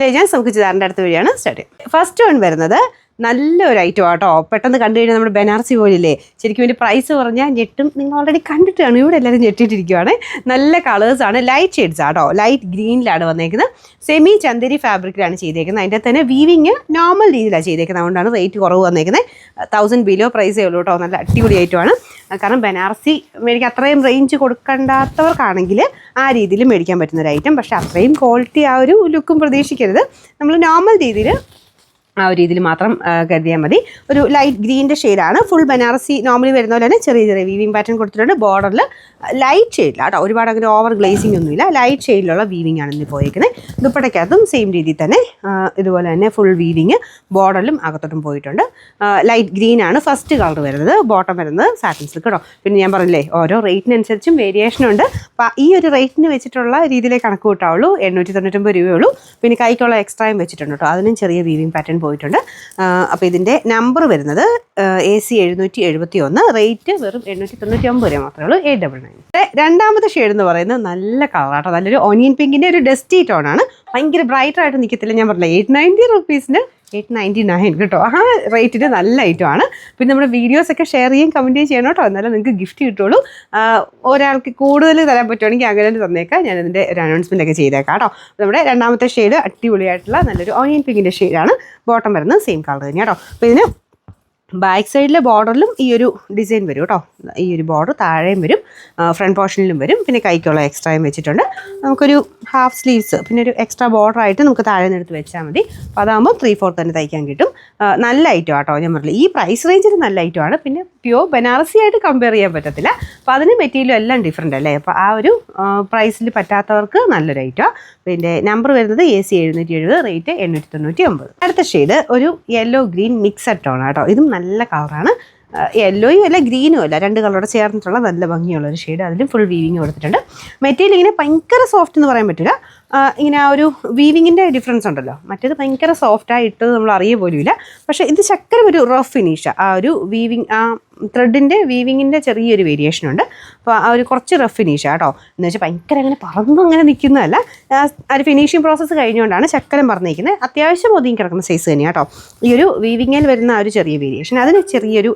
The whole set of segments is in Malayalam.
നമുക്ക് ചുരിദാറിൻ്റെ അടുത്ത വഴിയാണ് സ്റ്റാർട്ട് ചെയ്യുന്നത്. ഫസ്റ്റ് വൺ വരുന്നത് നല്ലൊരു ഐറ്റം ആട്ടോ. പെട്ടെന്ന് കണ്ടു കഴിഞ്ഞാൽ നമ്മുടെ ബനാറസി പോലില്ലേ, ശരിക്കും ഇതിൻ്റെ പ്രൈസ് പറഞ്ഞാൽ ഞെട്ടും. നിങ്ങൾ ഓൾറെഡി കണ്ടിട്ടാണ്, ഇവിടെ എല്ലാവരും ഞെട്ടിട്ടിരിക്കുകയാണ്. നല്ല കളേഴ്സാണ്, ലൈറ്റ് ഷെയ്ഡ്സ് ആട്ടോ. ലൈറ്റ് ഗ്രീനിലാണ് വന്നേക്കുന്നത്. സെമി ചന്ദേരി ഫാബ്രിക്കിലാണ് ചെയ്തേക്കുന്നത്. അതിൻ്റെ തന്നെ വീവിങ് നോർമൽ രീതിയിലാണ് ചെയ്തേക്കുന്നത്. അതുകൊണ്ടാണ് റേറ്റ് കുറവ് വന്നേക്കുന്നത്. 1000 ബിലോ പ്രൈസേ ഉള്ളൂ കേട്ടോ. നല്ല അടിപൊളി ഐറ്റമാണ്. കാരണം ബനാറസി മേടിക്കാൻ അത്രയും റേഞ്ച് കൊടുക്കേണ്ടാത്തവർക്കാണെങ്കിൽ ആ രീതിയിൽ മേടിക്കാൻ പറ്റുന്നൊരു ഐറ്റം. പക്ഷേ അത്രയും ക്വാളിറ്റി ആ ഒരു ലുക്കും പ്രതീക്ഷിക്കരുത്. നമ്മൾ നോർമൽ രീതിയിൽ ആ ഒരു രീതിയിൽ മാത്രം കരുതിയാൽ മതി. ഒരു ലൈറ്റ് ഗ്രീനിൻ്റെ ഷെയ്ഡാണ്. ഫുൾ ബനാറസി നോർമലി വരുന്ന പോലെ തന്നെ ചെറിയ ചെറിയ വീവിങ് പാറ്റേൺ കൊടുത്തിട്ടുണ്ട്. ബോർഡറിൽ ലൈറ്റ് ഷെയ്ഡിലാണ് കേട്ടോ. ഒരുപാട് അങ്ങനെ ഓവർ ഗ്ലേസിംഗ് ഒന്നുമില്ല. ലൈറ്റ് ഷെയ്ഡിലുള്ള വീവിങ് ആണ് ഇന്ന് പോയിരിക്കുന്നത്. ദുപ്പട്ടയ്ക്കകത്തും സെയിം രീതിയിൽ തന്നെ ഇതുപോലെ തന്നെ ഫുൾ വീവിങ് ബോർഡറിലും അകത്തോട്ടും പോയിട്ടുണ്ട്. ലൈറ്റ് ഗ്രീൻ ആണ് ഫസ്റ്റ് കളർ വരുന്നത്. ബോട്ടം വരുന്നത് സാറ്റിൻ സിൽക്ക് കേട്ടോ. പിന്നെ ഞാൻ പറഞ്ഞില്ലേ, ഓരോ റേറ്റിനനുസരിച്ചും വേരിയേഷനുണ്ട്. അപ്പോൾ ഈ ഒരു റേറ്റിന് വെച്ചിട്ടുള്ള രീതിയിലേ കണക്ക് കൂട്ടാവുള്ളൂ. 899 രൂപയുള്ളൂ. പിന്നെ കൈക്കുള്ള എക്സ്ട്രായും വെച്ചിട്ടുണ്ട് കേട്ടോ. അതിനും ചെറിയ വീവിങ് പാറ്റേൺ പോയിട്ടുണ്ട്. അപ്പോൾ ഇതിൻ്റെ നമ്പർ വരുന്നത് AC 771, റേറ്റ് വെറും 899 രൂപ മാത്രമേ ഉള്ളൂ. 899. രണ്ടാമത്തെ ഷെയ്ഡ് എന്ന് പറയുന്നത് നല്ല കളറാട്ടോ. നല്ലൊരു ഓനിയൻ പിങ്കിൻ്റെ ഒരു ഡസ്റ്റി ടോണാണ്. ഭയങ്കര ബ്രൈറ്റായിട്ട് നിൽക്കത്തില്ല. ഞാൻ പറഞ്ഞില്ല 890 റുപ്പീസിന് 899 കേട്ടോ. ആ റേറ്റിന് നല്ല ഐറ്റമാണ്. പിന്നെ നമ്മുടെ വീഡിയോസൊക്കെ ഷെയർ ചെയ്യും, കമൻറ്റ് ചെയ്യണം കേട്ടോ. എന്നാലും നിങ്ങൾക്ക് ഗിഫ്റ്റ് കിട്ടുള്ളൂ. ഒരാൾക്ക് കൂടുതൽ തരാൻ പറ്റുവാണെങ്കിൽ അങ്ങനെ തന്നേക്കാം. ഞാനതിൻ്റെ ഒരു അനൗൺസ്മെൻ്റ് ഒക്കെ ചെയ്തേക്കാം കേട്ടോ. നമ്മുടെ രണ്ടാമത്തെ ഷെയ്ഡ് അടിപൊളിയായിട്ടുള്ള നല്ലൊരു ഓനിയൻ പിങ്കിൻ്റെ ഷെയ്ഡാണ്. ബോട്ടം വരുന്നത് സെയിം കളർ തന്നെ കേട്ടോ. അപ്പോൾ ഇതിന് ബാക്ക് സൈഡിലെ ബോർഡറിലും ഈ ഒരു ഡിസൈൻ വരും കേട്ടോ. ഈ ഒരു ബോർഡർ താഴെയും വരും, ഫ്രണ്ട് പോർഷനിലും വരും. പിന്നെ കൈക്കുള്ള എക്സ്ട്രായും വെച്ചിട്ടുണ്ട്. നമുക്കൊരു ഹാഫ് സ്ലീവ്സ് പിന്നെ ഒരു എക്സ്ട്രാ ബോർഡറായിട്ട് നമുക്ക് താഴെ നിന്നെടുത്ത് വെച്ചാൽ മതി. അപ്പോൾ അതാകുമ്പോൾ 3/4 തന്നെ തയ്ക്കാൻ കിട്ടും. നല്ല ഐറ്റം ആട്ടോ. ഞാൻ പറഞ്ഞില്ല, ഈ പ്രൈസ് റേഞ്ചിൽ നല്ല ഐറ്റമാണ്. പിന്നെ പ്യോർ ബനാറസി ആയിട്ട് കമ്പയർ ചെയ്യാൻ പറ്റത്തില്ല. അപ്പോൾ അതിന് മെറ്റീരിയലും എല്ലാം ഡിഫറെൻ്റ് അല്ലേ. അപ്പോൾ ആ ഒരു പ്രൈസിൽ പറ്റാത്തവർക്ക് നല്ലൊരു ഐറ്റമാണ്. പിന്നെ നമ്പർ വരുന്നത് AC 770, റേറ്റ് 899. അടുത്ത ഷെയ്ഡ് ഒരു യെല്ലോ ഗ്രീൻ മിക്സഡ് ടോൺ ആട്ടോ. ഇതും നല്ല കളറാണ്. യെല്ലോയും അല്ല ഗ്രീനും അല്ല, രണ്ട് കളറോടെ ചേർന്നിട്ടുള്ള നല്ല ഭംഗിയുള്ളൊരു ഷെയ്ഡ്. അതിലും ഫുൾ വീവിങ് കൊടുത്തിട്ടുണ്ട്. മെറ്റീരിയൽ ഇങ്ങനെ ഭയങ്കര സോഫ്റ്റ് എന്ന് പറയാൻ പറ്റില്ല. ഇങ്ങനെ ആ ഒരു വീവിങ്ങിൻ്റെ ഡിഫറൻസ് ഉണ്ടല്ലോ. മറ്റേത് ഭയങ്കര സോഫ്റ്റായി ഇട്ടത് നമ്മൾ അറിയ പോലുമില്ല. പക്ഷേ ഇത് ശക്കരം ഒരു റഫ് ഫിനിഷാണ്. ആ ഒരു വീവിങ്, ആ ത്രെഡിൻ്റെ വീവിങ്ങിൻ്റെ ചെറിയൊരു വേരിയേഷൻ ഉണ്ട്. അപ്പോൾ ആ ഒരു കുറച്ച് റഫ് ഫിനിഷാണ് കേട്ടോ. എന്ന് വെച്ചാൽ ഭയങ്കര അങ്ങനെ പറന്നും അങ്ങനെ നിൽക്കുന്നതല്ല. ആ ഒരു ഫിനിഷിങ് പ്രോസസ്സ് കഴിഞ്ഞുകൊണ്ടാണ് ശക്കരം പറഞ്ഞിരിക്കുന്നത്. അത്യാവശ്യം ഒതുങ്ങി കിടക്കുന്ന സൈസ് തന്നെയാണ് കേട്ടോ. ഈ ഒരു വീവിങ്ങിൽ വരുന്ന ആ ഒരു ചെറിയ വേരിയേഷൻ, അതിന് ചെറിയൊരു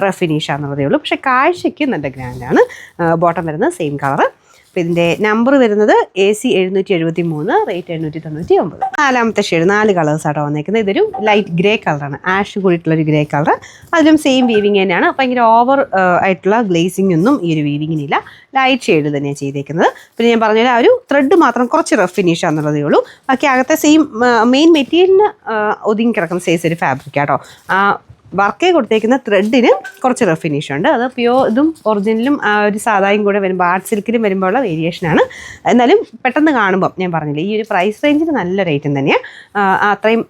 റഫ് ഫിനിഷാണെന്നുള്ളതേ ഉള്ളൂ. പക്ഷേ കാഴ്ചയ്ക്ക് നല്ല ഗ്രാൻഡാണ്. ബോട്ടം വരുന്നത് സെയിം കളറ്. അപ്പോൾ ഇതിൻ്റെ നമ്പർ വരുന്നത് AC 773, റേറ്റ് 899. നാലാമത്തെ ഷെയ്ഡ് 4 കളേഴ്സാട്ടോ വന്നേക്കുന്നത്. ഇതൊരു ലൈറ്റ് ഗ്രേ കളറാണ്, ആഷ് കൂടിയിട്ടുള്ളൊരു ഗ്രേ കളർ. അതിലും സെയിം വീവിങ് തന്നെയാണ്. ഭയങ്കര ഓവർ ആയിട്ടുള്ള ഗ്ലേസിംഗ് ഒന്നും ഈ ഒരു വീവിങ്ങിനില്ല. ലൈറ്റ് ഷെയ്ഡ് തന്നെയാണ് ചെയ്തേക്കുന്നത്. പിന്നെ ഞാൻ പറഞ്ഞാൽ ആ ഒരു ത്രെഡ് മാത്രം കുറച്ച് റഫ് ഫിനിഷാണെന്നുള്ളതേ ഉള്ളൂ. ബാക്കി അകത്തെ സെയിം മെയിൻ മെറ്റീരിയലിന് ഒതുങ്ങി കിടക്കുന്ന സൈസ് ഒരു ഫാബ്രിക്കാട്ടോ. വർക്ക് കൊടുത്തേക്കുന്ന ത്രെഡിന് കുറച്ച് റഫ് ഫിനിഷ് ഉണ്ട്. അത് പ്യോർ ഇതും ഒറിജിനലും ഒരു സാധായും കൂടെ വരുമ്പോൾ ആർട്ട് സിൽക്കിലും വരുമ്പോൾ ഉള്ള വേരിയേഷനാണ്. എന്നാലും പെട്ടെന്ന് കാണുമ്പം ഞാൻ പറഞ്ഞില്ലേ, ഈ ഒരു പ്രൈസ് റേഞ്ചിന് നല്ല റേറ്റും തന്നെയാണ്. അത്രയും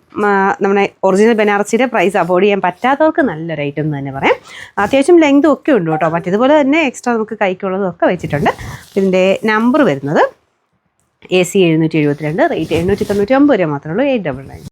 നമ്മുടെ ഒറിജിനൽ ബനാറസിയുടെ പ്രൈസ് അഫോർഡ് ചെയ്യാൻ പറ്റാത്തവർക്ക് നല്ല റേറ്റ് എന്ന് തന്നെ പറയാം. അത്യാവശ്യം ലെങ്തും ഒക്കെ ഉണ്ട് കേട്ടോ. മറ്റേതുപോലെ തന്നെ എക്സ്ട്രാ നമുക്ക് കൈക്കുള്ളതും ഒക്കെ വെച്ചിട്ടുണ്ട്. ഇതിൻ്റെ നമ്പർ വരുന്നത് AC 772, റേറ്റ് 899 രൂപ മാത്രമേ ഉള്ളൂ. 899.